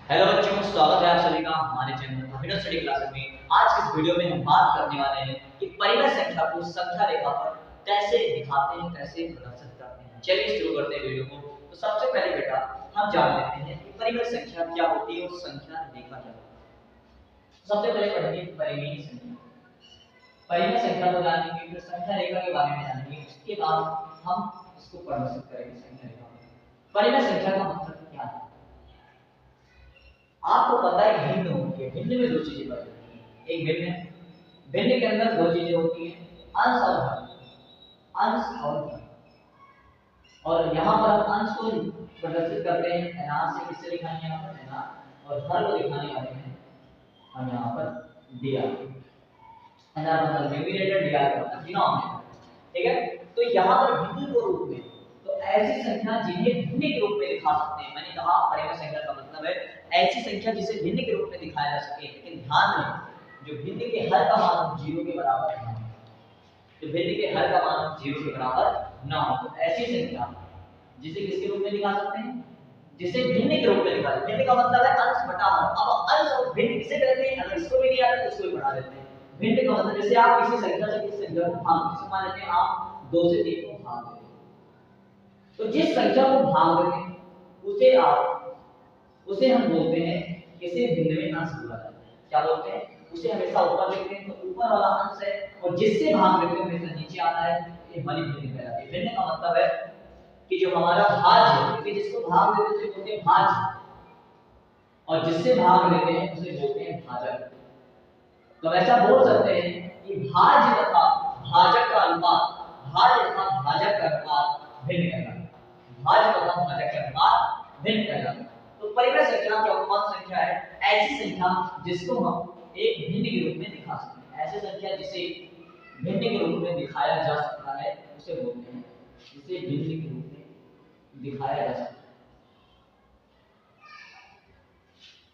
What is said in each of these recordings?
Hello बच्चों, स्वागत है आप सभी का हमारे चैनल कंप्यूटर स्टडी क्लास में। आज की इस वीडियो में हम बात करने वाले हैं कि परिमेय संख्या को संख्या रेखा पर कैसे दिखाते हैं, कैसे प्रदर्शित करते हैं। चलिए शुरू करते हैं वीडियो को। तो सबसे पहले बेटा हम जान लेते हैं कि परिमेय संख्या क्या होती है और संख्या रेखा क्या होती है। सबसे पहले पढ़ेंगे परिमेय संख्या। परिमेय संख्या को जानेंगे, फिर संख्या रेखा के बारे में जानेंगे, उसके बाद हम इसको प्रदर्शित करेंगे संख्या रेखा में। परिमेय संख्या का मतलब क्या है? आपको पता है भिन्न होती है। भिन्न में दो चीजें पाई जाती हैं, एक भिन्न, भिन्न के अंदर दो चीजें होती हैं, अंश और हर। अंश और हर, और यहाँ पर हम अंश को प्रदर्शित करते हैं एनआर से। किससे दिखाएंगे? यहाँ पर एनआर, और हर को दिखाने वाले हैं हम यहाँ पर डीआर। एनआर मतलब न्यूमरेटर, डीआर मतलब डिनोमिनेटर। ठीक है, तो यहाँ पर भिन्न के रूप में, तो ऐसी संख्या जिन्हें भिन्न के रूप में दिखा सकते हैं। मैंने कहा परिमेय संख्या का मतलब है ऐसी संख्या जिसे भिन्न के रूप में दिखाया जा सके। लेकिन ध्यान रखें, जो भिन्न के हर का मान 0 के बराबर ना हो, जो भिन्न के हर का मान 0 के बराबर ना हो, तो ऐसी संख्या जिसे किसके रूप में दिखा सकते हैं? जिसे भिन्न के रूप में दिखा सकते हैं। भिन्न का मतलब है अंश बटा हर। अब अंश और भिन्न किसे कहते हैं? अगर इसको भी नहीं आता तो इसको भी पढ़ा देते हैं। भिन्न का मतलब जैसे आप किसी संख्या से किसी संख्या को भाग, जैसे मान लेते हैं आप 2 से 3 को भाग देते हैं, तो जिस संख्या को भाग देते हैं उसे हम बोलते हैं, किसे भिन्न में अंश बोला जाता है। क्या बोलते हैं? उसे हमेशा ऊपर लिखते हैं तो ऊपर वाला अंश है, और जिससे भाग देते हैं हमेशा नीचे आता है, ये हमारी भिन्न कहलाती है। भिन्न का मतलब है कि जो हमारा भाज्य है, क्योंकि जिसको भाग देते हैं उसे बोलते हैं भाज्य, और जिससे भाग लेते हैं उसे बोलते हैं भाजक। तो ऐसा बोल सकते हैं कि भाज्य तथा भाजक का अनुपात, भाज्य तथा भाजक का अनुपात भिन्न कहलाता है। भाज्य तथा भाजक का अनुपात भिन्न कहलाता है। तो परिमेय संख्या क्या कौन संख्या है? ऐसी संख्या जिसको हम एक भिन्न के रूप में दिखा सकते हैं। ऐसी संख्या जिसे भिन्न के रूप में दिखाया जा सकता है उसे बोलते हैं, जिसे भिन्न के रूप में दिखाया जा सकता है,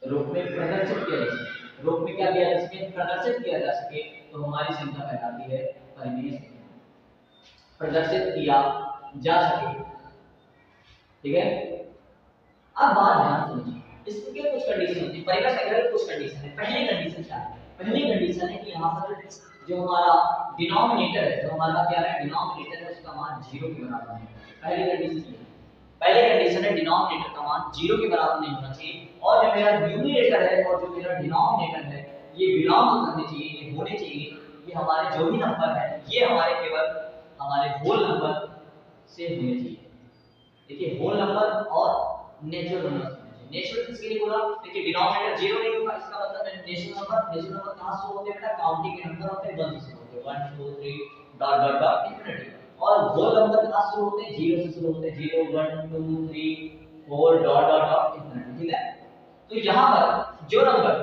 रूप में प्रदर्शित किया जा सके। रूप में क्या किया जा सके? प्रदर्शित किया जा सके, तो हमारी संख्या कहलाती है परिमेय संख्या। प्रदर्शित किया जा सके, ठीक है। अब बात ध्यान समझिए, इसके कुछ कंडीशन होती है। परिमेय संख्या की कुछ कंडीशन है। पहली कंडीशन क्या है? पहली कंडीशन है कि यहाँ पर जो हमारा डिनोमिनेटर है, जो हमारा क्या है डिनोमिनेटर है, उसका मान 0 के बराबर है। पहली कंडीशन ये, पहली कंडीशन है डिनोमिनेटर का मान 0 के बराबर नहीं होना चाहिए, और जो मेरा न्यूमरेटर है और जो मेरा डिनोमिनेटर है ये बिलोंग करने चाहिए, ये होने चाहिए, ये हमारे जो भी नंबर है ये हमारे केवल हमारे होल नंबर से होने चाहिए। देखिए होल नंबर और नेचुरल नंबर। नेचुरल किसके लिए बोला? देखिए डिनोमिनेटर 0 नहीं होगा, इसका मतलब है नेचुरल नंबर। नेचुरल नंबर कहां से होते हैं बेटा? काउंटिंग के नंबर होते हैं, 1 से होते हैं, 1 2 3 डॉट डॉट डॉट इंफिनिटी। और होल नंबर कहां से होते हैं? 0 से शुरू होते हैं, 0 1 2 3 4 डॉट डॉट डॉट इंफिनिटी। ठीक है, तो यहां पर जो नंबर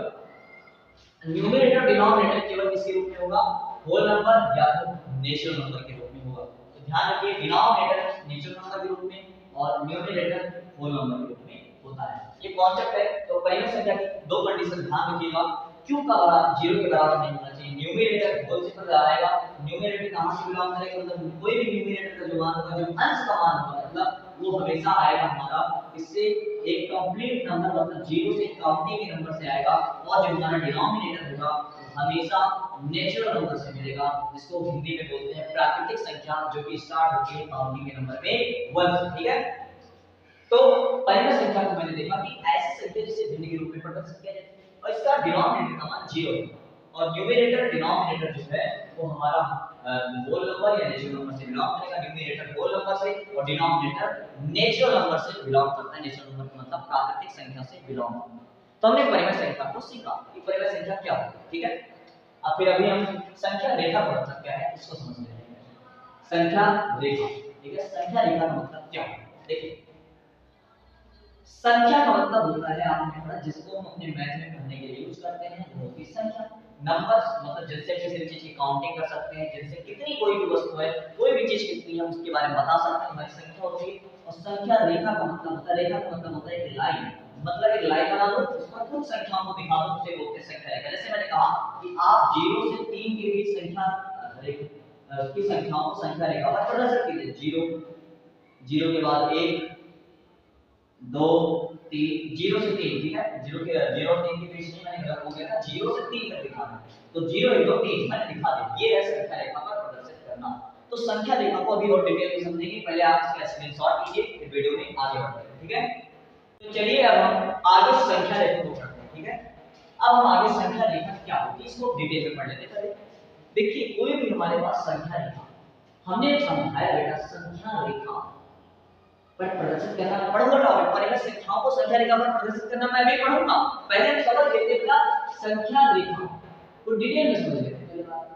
न्यूमरेटर डिनोमिनेटर केवल किसके रूप में होगा? होल नंबर या तो नेचुरल नंबर के रूप में होगा। तो ध्यान रखिए, डिनोमिनेटर नेचुरल नंबर के रूप में और न्यूमरेटर होल नंबर के रूप में होता है। ये कॉन्सेप्ट है। तो परिमेय संख्या की दो कंडीशन ध्यान रखिएगा। क्यों का बराबर 0 के बराबर नहीं होना चाहिए। न्यूमरेटर होल से पर आएगा, न्यूमरेटर कहां से बिलोंग करेगा? मतलब कोई भी न्यूमरेटर का जो मान होगा, जो अंश का मान होगा, मतलब वो हमेशा आएगा हमारा इससे एक कंप्लीट नंबर, मतलब 0 से काउंटिंग के नंबर से आएगा। और जो हमारा डिनोमिनेटर होगा हमेशा नेचुरल नंबर से मिलेगा, जिसको हिंदी में बोलते हैं प्राकृतिक संख्या, जो कि स्टार्ट होती है काउंटिंग के नंबर में 1 से। ठीक है, तो परिमेय संख्या को मैंने देखा कि ऐसी संख्या जिसे भिन्न के रूप में प्रदर्शित किया जाता है, और इसका डिनोमिनेटर का मान 0 है, और न्यूमरेटर डिनोमिनेटर जो है वो हमारा होल नंबर या नेचुरल नंबर से बिलोंग करेगा। न्यूमरेटर होल नंबर से और डिनोमिनेटर नेचुरल नंबर से बिलोंग करता है। नेचुरल नंबर का मतलब प्राकृतिक संख्या से बिलोंग करता है। तो हमने परिमेय संख्या को सीखा कि परिमेय संख्या क्या होती है। ठीक है, अब फिर अभी हम संख्या रेखा का मतलब क्या है इसको समझ लेते हैं। संख्या रेखा, ठीक है, संख्या रेखा का मतलब क्या है? देखिए, संख्या का मतलब होता है, आपने पढ़ा, जिसको हम अपने मैथ में पढ़ने के लिए यूज करते हैं, वो होती है संख्या। नंबर्स मतलब जिनसे किसी भी चीज की काउंटिंग कर सकते हैं, जिनसे कितनी कोई भी वस्तु है, कोई भी चीज कितनी है उसके बारे में बता सकते हैं, हमारी संख्या होती है। और संख्या रेखा का मतलब होता है, रेखा का मतलब होता है एक लाइन, मतलब एक लाइन बना दो, उस पर कुछ संख्याओं को दिखा दो, उसे बोलते हैं संख्या रेखा। जैसे मैंने कहा कि आप 0 से 3 के बीच संख्या की संख्याओं को संख्या रेखा पर प्रदर्शित कीजिए। 0 0 के बाद 1 2 0 से 3, ठीक है, 0 के 0 और 3 के बीच में मैंने गलत हो गया था, 0 से 3 तक दिखाना है, तो 0 1 2 3 मैंने दिखा दिया। ये है संख्या रेखा पर प्रदर्शित करना। तो संख्या रेखा को अभी और डिटेल में समझेंगे, पहले आप इसका स्क्रीनशॉट लीजिए, फिर वीडियो में आगे बढ़ते हैं, ठीक है। तो चलिए अब हम आगे संख्या रेखा को पढ़ते हैं, ठीक है। अब हम आगे संख्या रेखा क्या होती है इसको डिटेल में पढ़ लेते हैं। पहले देखिए, कोई भी हमारे पास संख्या रेखा, हमने समझाया बेटा संख्या रेखा पर प्रदर्शित करना पढ़ूंगा टॉपिक पर, मैं संख्याओं को संख्या रेखा पर प्रदर्शित करना मैं भी पढ़ूंगा। पहले हम समझ लेते हैं संख्या रेखा को डिटेल में समझ लेते हैं। पहले बात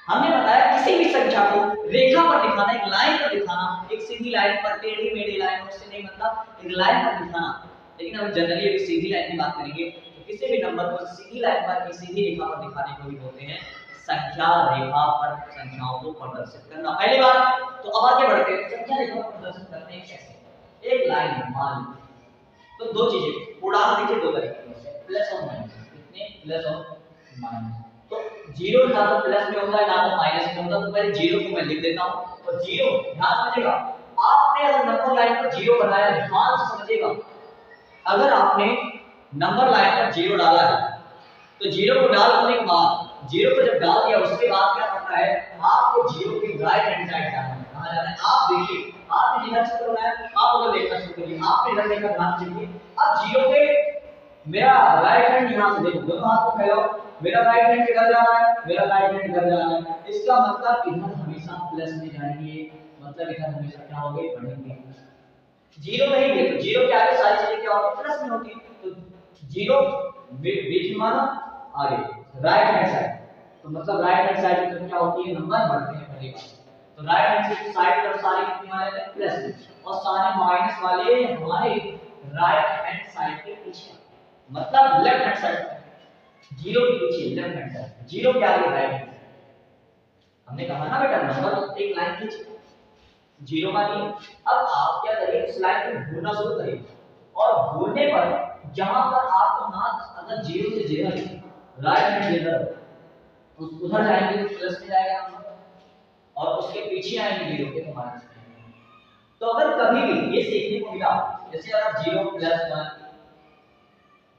हमने बताया किसी भी संख्या को रेखा पर दिखाना, एक लाइन पर दिखाना, एक सीधी लाइन पर, टेढ़ी मेढ़ी लाइन उससे नहीं मतलब एक लाइन पर दिखाना। लेकिन हम जनरली अभी सीधी लाइन की बात करेंगे, तो किसी भी नंबर को सीधी लाइन पर, एक सीधी रेखा पर दिखाने को भी बोलते हैं संख्या रेखा पर संख्याओं को प्रदर्शित करना। पहली बात, तो अब आगे बढ़ते हैं, संख्या रेखा पर प्रदर्शित करते हैं कैसे। एक लाइन मान, तो दो चीजें उदाहरण देखिए, दो तरीके से प्लस और माइनस, कितने प्लस और माइनस। तो जीरो ना तो प्लस में होता है ना तो माइनस में होता है, तो पहले जीरो को मैं लिख देता हूं। तो जीरो, ध्यान रखिएगा, आपने अगर नंबर लाइन पर जीरो बनाया, ध्यान से समझिएगा, अगर आपने नंबर लाइन पर जीरो डाला है, तो जीरो को डालने के बाद, जीरो को जब डाल दिया उसके बाद क्या करना है, आपको जीरो के राइट हैंड साइड जाना है। कहां जाना है, आप देखिए, आपने जिधर चित्र बनाया आप उधर देखना शुरू करिए, आपने इधर देखना ध्यान दीजिए। अब जीरो के मेरा राइट हैंड यहां से देखो, दोनों हाथ को फैलाओ, मेरा राइट हैंड किधर जा रहा है, मेरा राइट हैंड इधर जा रहा है, इसका मतलब इधर हमेशा प्लस में जाएंगे, मतलब इधर हमेशा क्या होगे, बढ़ेंगे। जीरो नहीं है तो जीरो के आगे सारी चीजें क्या होती है, प्लस में होती है। तो जीरो बीच में मानो, आगे राइट हैंड साइड, तो मतलब राइट हैंड साइड में क्या होती है, नंबर बढ़ते हैं पहली बात। तो राइट हैंड साइड पर सारे कितने वाले हैं, प्लस में, और सारे माइनस वाले हमारे राइट हैंड साइड के पीछे, मतलब लेफ्ट हैंड साइड, जीरो के पीछे लेफ्ट हैंड साइड, जीरो के आगे राइट हैंड। हमने कहा ना बेटा, नंबर एक लाइन खींचिए, जीरो मानिए। अब आप क्या करिए, उस लाइन को घूरना शुरू करिए, और घूरने पर जहां पर आपको हाथ अगर जीरो से जीरो राइट हैंड इधर, उधर जाएंगे तो प्लस में जाएगा नंबर, और उसके पीछे आएंगे जीरो के तो माइनस में। तो अगर कभी भी ये सीखने को मिला, जैसे अगर 0 +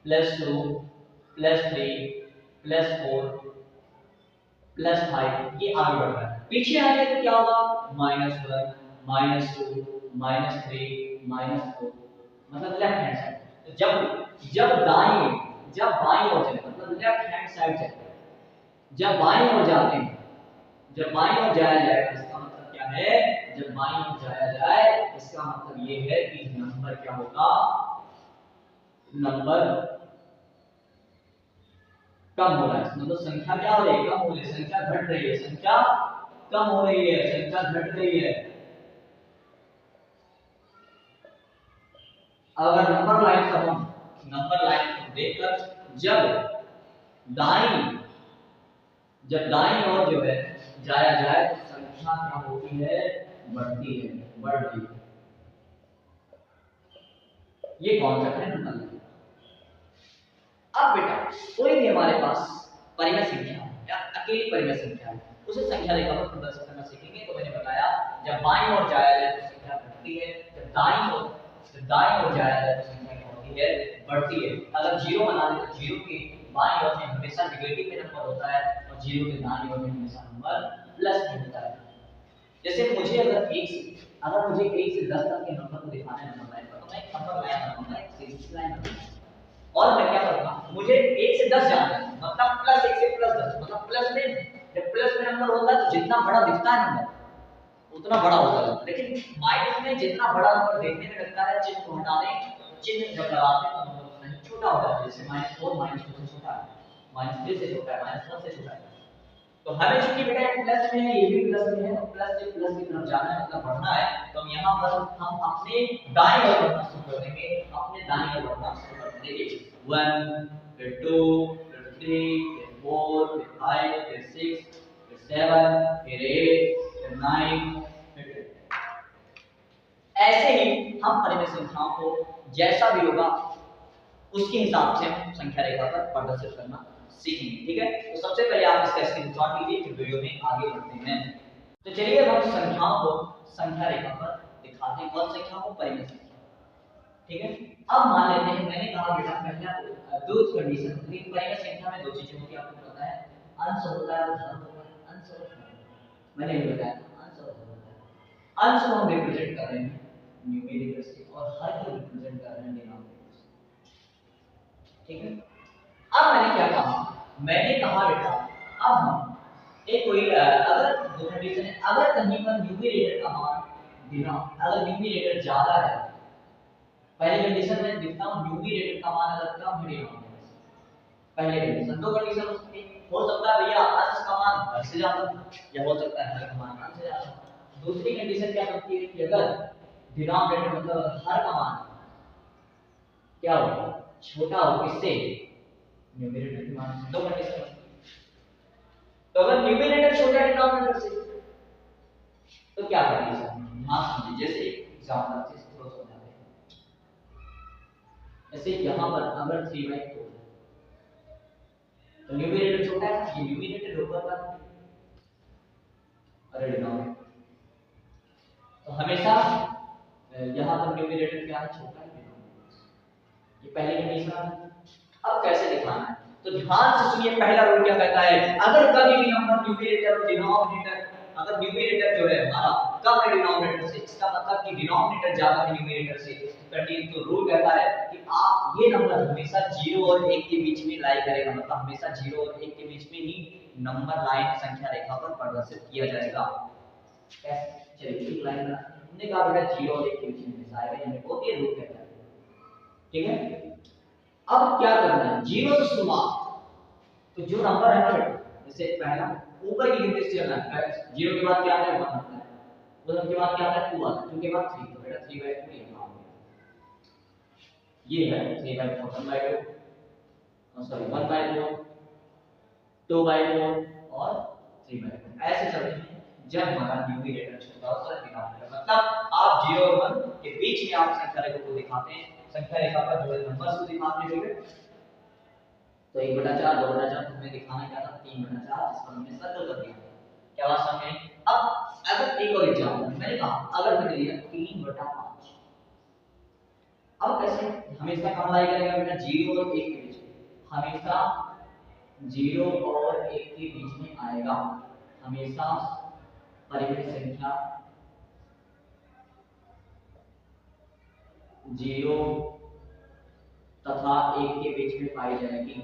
1 + 2 + 3 + 4 + 5, ये आगे बढ़ रहा है, पीछे आएंगे तो क्या होगा, -1 -2 -3 -4, मतलब लेफ्ट हैंड साइड। तो जब बाईं ओर चले, मतलब लेफ्ट हैंड साइड चले, जब बाईं ओर जाते हैं, जब बाईं ओर जाया जाएगा, इसका मतलब क्या है, जब बाईं ओर जाया जाए इसका मतलब ये है कि नंबर क्या होगा, नंबर कम हो रहा है, मतलब संख्या क्या हो रही है, कम हो रही है, संख्या घट रही है, संख्या कम हो रही है, संख्या घट रही है। अगर नंबर लाइन को देखकर जब दाईं ओर जो है जाया जाए तो संख्या क्या होती है, बढ़ती है, बढ़ रही है। ये कॉन्सेप्ट है नंबर लाइन। अब बेटा कोई भी हमारे पास परिमेय संख्या या अकेली परिमेय संख्या है, उसे संख्या रेखा पर प्रदर्शित करना सीखेंगे। तो मैंने बताया, जब बाईं ओर जाया जाए तो संख्या घटती है, जब दाईं ओर जाया जाए तो संख्या क्या होती है, बढ़ती है। अगर जीरो बना दे तो जीरो के बाईं ओर में हमेशा नेगेटिव में नंबर होता है, और जीरो के दाईं ओर में हमेशा नंबर प्लस में होता है। जैसे मुझे अगर 1 से 10 तक के नंबर को दिखाना है नंबर लाइन पर, तो मैं एक नंबर लाइन बनाऊंगा, एक सीरीज लाइन बनाऊंगा, और मैं क्या करूंगा, मुझे 1 से 10 जाना है, मतलब +1 से +10, मतलब प्लस में, जब प्लस में नंबर होता है तो जितना बड़ा दिखता है नंबर उतना बड़ा होता है, लेकिन माइनस में जितना बड़ा नंबर देखने में लगता है, चिन्ह को हटा दें, चिन्ह जब लगाते हैं तो नंबर नहीं छोटा हो जाता है। जैसे -4 -2 से छोटा है, -3 से छोटा है, -1 से छोटा है। तो हमें चूंकि बेटा प्लस में है, ये भी प्लस में है, तो प्लस से प्लस की तरफ जाना है, मतलब बढ़ना है, तो हम यहाँ पर हम अपने दाएं ओर बढ़ना शुरू कर देंगे, अपने दाएं ओर बढ़ना शुरू कर देंगे। 1 फिर 2 फिर 3 फिर 4 फिर 5 फिर 6 फिर 7 फिर 8 फिर 9 फिर 10। ऐसे ही हम परिमेय संख्याओं को जैसा भी होगा उसके हिसाब से हम संख्या रेखा पर प्रदर्शित करना सीखेंगे, ठीक है। तो सबसे पहले आप इसका स्क्रीनशॉट लीजिए, फिर वीडियो में आगे बढ़ते हैं। तो चलिए हम संख्याओं को संख्या रेखा पर दिखाते हैं, कौन संख्याओं को, परिमेय संख्या। ठीक है। अब मान लेते हैं मैंने कहा बेटा पहला दो कंडीशन होती है, परिमेय संख्या में दो चीजें होती है, आपको पता है अंश होता है और धन होता है। अंश और धन मैंने ये बताया अंश और धन होता है। अंश को हम रिप्रेजेंट कर रहे हैं न्यूमेरिकल से और हर को रिप्रेजेंट कर रहे हैं डिनोमिनेटर से, ठीक है। अब मैंने क्या कहा, मैंने कहा बेटा अब हम एक कोई अगर दो कंडीशन है, अगर कहीं पर न्यूमेरेटर का मान अगर न्यूमेरेटर ज्यादा है, पहली कंडीशन में लिखता हूं न्यूमेरेटर का मान अगर कम है डिनोमिनेटर से, पहले कंडीशन। दो कंडीशन हो सकता है भैया अंश का मान हर से ज्यादा या हो सकता है हर का मान अंश से ज्यादा। दूसरी कंडीशन क्या बनती है कि अगर डिनोमिनेटर मतलब हर का मान क्या हो छोटा हो किससे, न्यूमेरेटर के मान से। दो कंडीशन बनती है। तो अगर न्यूमेरेटर छोटा है डिनोमिनेटर से तो क्या करेंगे, ध्यान समझिए। जैसे एग्जांपल से थोड़ा समझाते हैं। जैसे यहां पर अगर 3/4 है तो न्यूमेरेटर छोटा है, ये न्यूमेरेटर ऊपर वाला और डिनोमिनेटर, तो हमेशा यहां पर न्यूमेरेटर क्या है छोटा है डिनोमिनेटर, ये पहली कंडीशन। अब कैसे दिखाना है तो ध्यान से सुनिए, पहला रूल क्या कहता है, अगर कभी भी नंबर न्यूमेरेटर और डिनोमिनेटर, अगर न्यूमेरेटर जो है हमारा कम है डिनोमिनेटर से, इसका मतलब कि डिनोमिनेटर ज्यादा है न्यूमेरेटर से, तो रूल कहता है कि आप ये नंबर हमेशा 0 और 1 के बीच में लाई करेगा, मतलब हमेशा 0 और 1 के बीच में ही नंबर लाइन संख्या रेखा पर प्रदर्शित किया जाएगा। कैसे, चलिए एक लाइन हमने कहा बेटा 0 और 1 के बीच में हमेशा आएगा, यानी वो ये रूल कहता है, ठीक है। अब क्या करना है, 0 से शुरुआत, तो जो नंबर है ना बेटा, जैसे पहला ऊपर की गिनती से चलना है, 0 के बाद क्या आता है 1 आता है, 1 के बाद क्या आता है 2 आता है, 2 के बाद 3, तो बेटा 3/2 यहाँ आ गया, ये है 3/4, 1/2 सॉरी 1/4, 2/4 और 3/4, ऐसे चलते हैं जब हमारा न्यूमेरेटर छोटा होता है डिनोमिनेटर, मतलब आप 0 और 1 के बीच में आप संख्या रेखा को दिखाते हैं, संख्या रेखा पर जो है नंबर्स को दिखाते हैं, तो 1/4 2/4 हमें दिखाना क्या था 3/4, जिसको हमने सर्कल कर दिया। क्या बात समझ में? अब अगर एक और एग्जांपल मैंने कहा, अगर मैंने लिया 3/5, अब कैसे, हमेशा कहां लाई करेगा बेटा 0 और 1 के बीच में, हमेशा 0 और 1 के बीच में आएगा, हमेशा परिमेय संख्या 0 तथा 1 के बीच में पाई जाएगी,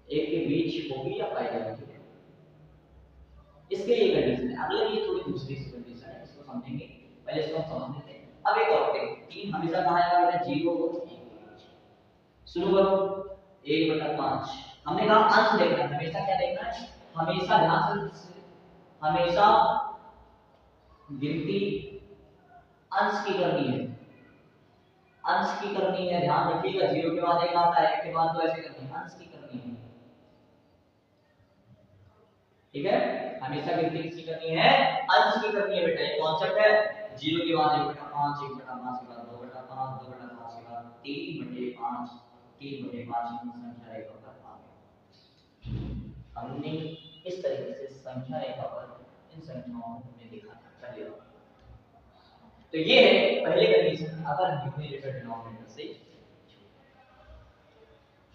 1 के बीच होगी या पाई जाएगी, इसके लिए कंडीशन है। अगले ये थोड़ी दूसरी कंडीशन है, इसको समझेंगे, पहले इसको हम समझ लेते हैं। अब एक और देखो, 3 हमेशा कहां आएगा बेटा 0 और 1 के बीच, शुरू करो 1/5, हमने कहा अंश देखना है, हमेशा क्या देखना है, हमेशा ध्यान से, हमेशा गिनती अंश की करनी है, अंश की करनी है, ध्यान रखिएगा, 0 के बाद 1 आता है, 1 के बाद 2 ऐसे करनी है, अंश की करनी है, ठीक है। हमेशा गिनती किसकी करनी है, अंश की करनी है बेटा, ये कॉन्सेप्ट है। 0 के बाद 1/5, 1/5 के बाद 2/5, 2/5 के बाद 3/5, 3/5 संख्या रेखा पर आ गया। हमने इस तरीके से संख्या रेखा पर इन संख्याओं को हमने दिखाया पहले। तो ये है पहले कंडीशन, अगर न्यूमेरेटर डिनोमिनेटर से।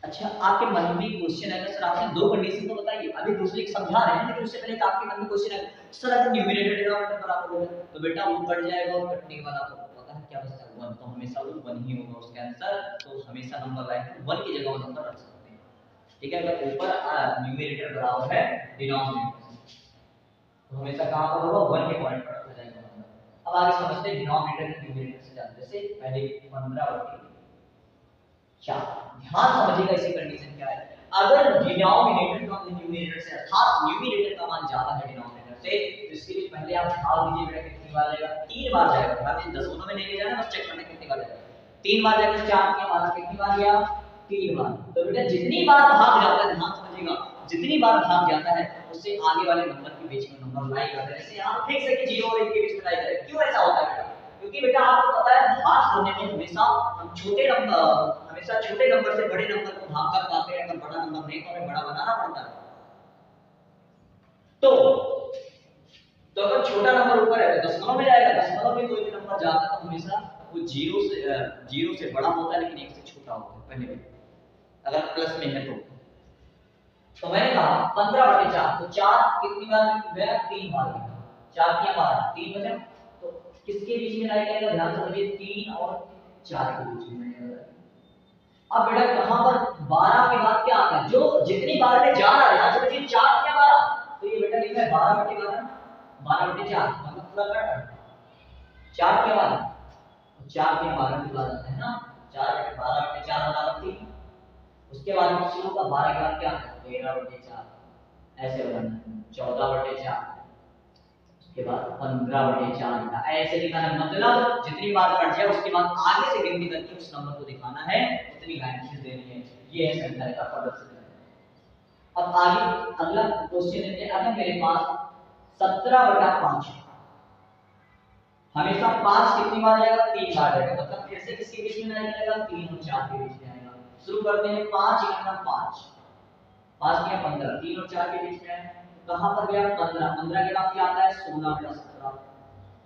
अच्छा, आपके मन में क्वेश्चन है सर, आपने दो कंडीशन तो बताई, अभी दूसरी समझा रहे हैं, लेकिन उससे पहले आपके मन में क्वेश्चन है सर, अगर न्यूमेरेटर डिनोमिनेटर बराबर होगा तो बेटा वो कट जाएगा और कटने वाला तो पता है क्या बचता है 1, तो हमेशा वो 1 ही होगा उसका आंसर, तो हमेशा नंबर लाइन 1 की जगह वो नंबर रख सकते हैं, ठीक है। अगर ऊपर न्यूमेरेटर बराबर है डिनोमिनेटर तो हमेशा कहां पर होगा 1 के पॉइंट पर रखा जाएगा नंबर। अब आगे समझते हैं डिनोमिनेटर और न्यूमेरेटर से जानते हैं। जैसे पहले 15/4, ध्यान समझिएगा इसी कंडीशन क्या है, अगर डिनोमिनेटर का न्यूमेरेटर से अर्थात न्यूमेरेटर का मान ज्यादा है डिनोमिनेटर से, तो इसके लिए पहले आप भाग दीजिए बेटा, कितनी बार जाएगा 3 बार जाएगा, आपने दशमलव में लेके जाना, बस चेक करना कितनी बार जाएगा, 3 बार जाएगा, 4 के बाद कितनी बार गया 3 बार, तो बेटा जितनी बार भाग जाता है, ध्यान समझिएगा, जितनी बार भाग जाता है उससे आगे वाले नंबर के बीच में नंबर लाई करते हैं। जैसे यहां फिक्स है कि 0 और 1 के बीच में लाई करें, क्यों ऐसा होता है बेटा, क्योंकि बेटा आपको पता है भाग करने में हमेशा हम छोटे नंबर से बड़े नंबर को भाग कर पाते हैं, अगर बड़ा नंबर नहीं तो हमें बड़ा बनाना पड़ता है। तो अगर छोटा नंबर ऊपर है तो दशमलव में जाएगा, दशमलव में कोई भी नंबर जाता है तो हमेशा वो जीरो से बड़ा होता है लेकिन 1 से छोटा होता है पहले में, अगर प्लस में है तो मैंने कहा 15/4, तो 4 कितनी बार गया, 3 बार गया, 4 क्या बार 3 बचा, तो किसके बीच में लाएगा, ध्यान से समझिए 3 और 4 के बीच में लाएगा। अब बेटा कहां पर 12 के बाद क्या आता है, जो जितनी बार में जा रहा है, ध्यान से समझिए 4 क्या 12, तो ये बेटा लिखना है 12/12, 12/4 मतलब पूरा कट 4 क्या 12, 4 क्या 12 के बाद आता है ना, 4/12/4 बराबर 3, उसके बाद हम शुरू का 12 के बाद क्या आता है 13/4, ऐसे बनाना 14/4, उसके बाद 15/4, ऐसे दिखाना, मतलब जितनी बार कट जाए उसके बाद आगे से गिनती करके उस नंबर को दिखाना है, उतनी लाइनें देनी है, ये है संख्या का प्रदर्शन। अब आगे अगला क्वेश्चन लेते हैं, अगर मेरे पास 17/5, हमेशा 5 कितनी बार आएगा, 3 बार आएगा, मतलब फिर से किसके बीच में आएगा, 3 और 4 के बीच में आएगा। शुरू करते हैं 5 × 5, 5 या 15, 3 और 4 के बीच में है, कहां पर गया 15, 15 के बाद क्या आता है 16/17,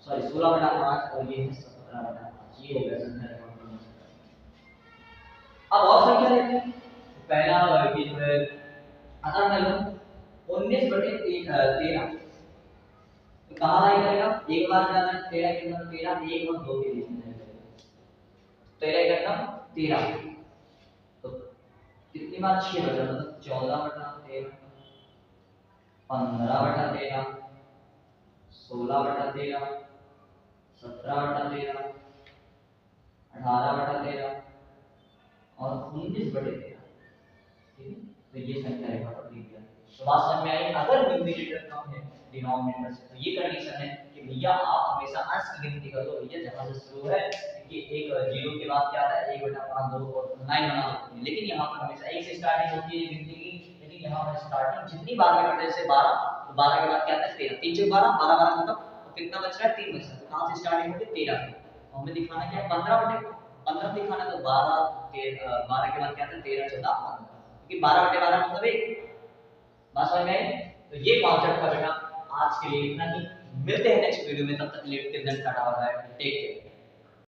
सॉरी 16/5, और ये है 17/5, ये हो गया संख्या का प्रदर्शन। अब और संख्या लेते हैं, पहला ये जो है, अगर मैं लूं 19/13, तो कहां लाई करेगा, एक बार जाना है 13 के अंदर, 13 1 और 2 के बीच में जाएगा, 13 का नाम 13, तो कितनी बार 6 बचा, मतलब 14/13, 15/13, 16/13, 17/13, 18/13 और 19/13, ठीक है, तो ये संख्या रेखा पर दी गई है। तो बात समझ में आई, अगर न्यूमरेटर कम है डिनोमिनेटर से, तो ये कंडीशन है कि भैया आप हमेशा अंश की गिनती कर लो, भैया जहां से शुरू है कि एक जीरो के बाद क्या आता है 1/5 2 और 9 बना होती है, लेकिन यहाँ पर हमेशा 1 से स्टार्टिंग होती है गिनती की, लेकिन यहाँ पर स्टार्टिंग जितनी बार में करते हैं जैसे 12, तो 12 के बाद क्या आता है 13, 3 × 12 12 12 खत्म, तो कितना बच रहा है 3 बच रहा है, तो कहां से स्टार्टिंग होती है 13 से, और हमें दिखाना क्या है 15/15 दिखाना, तो 12 के बाद क्या आता है 13 14 15, क्योंकि 12/12 मतलब 1, बात समझ में आई। तो ये कॉन्सेप्ट का बेटा आज के लिए इतना ही, मिलते हैं नेक्स्ट वीडियो में, तब तक के लिए till then tata bye bye, take care.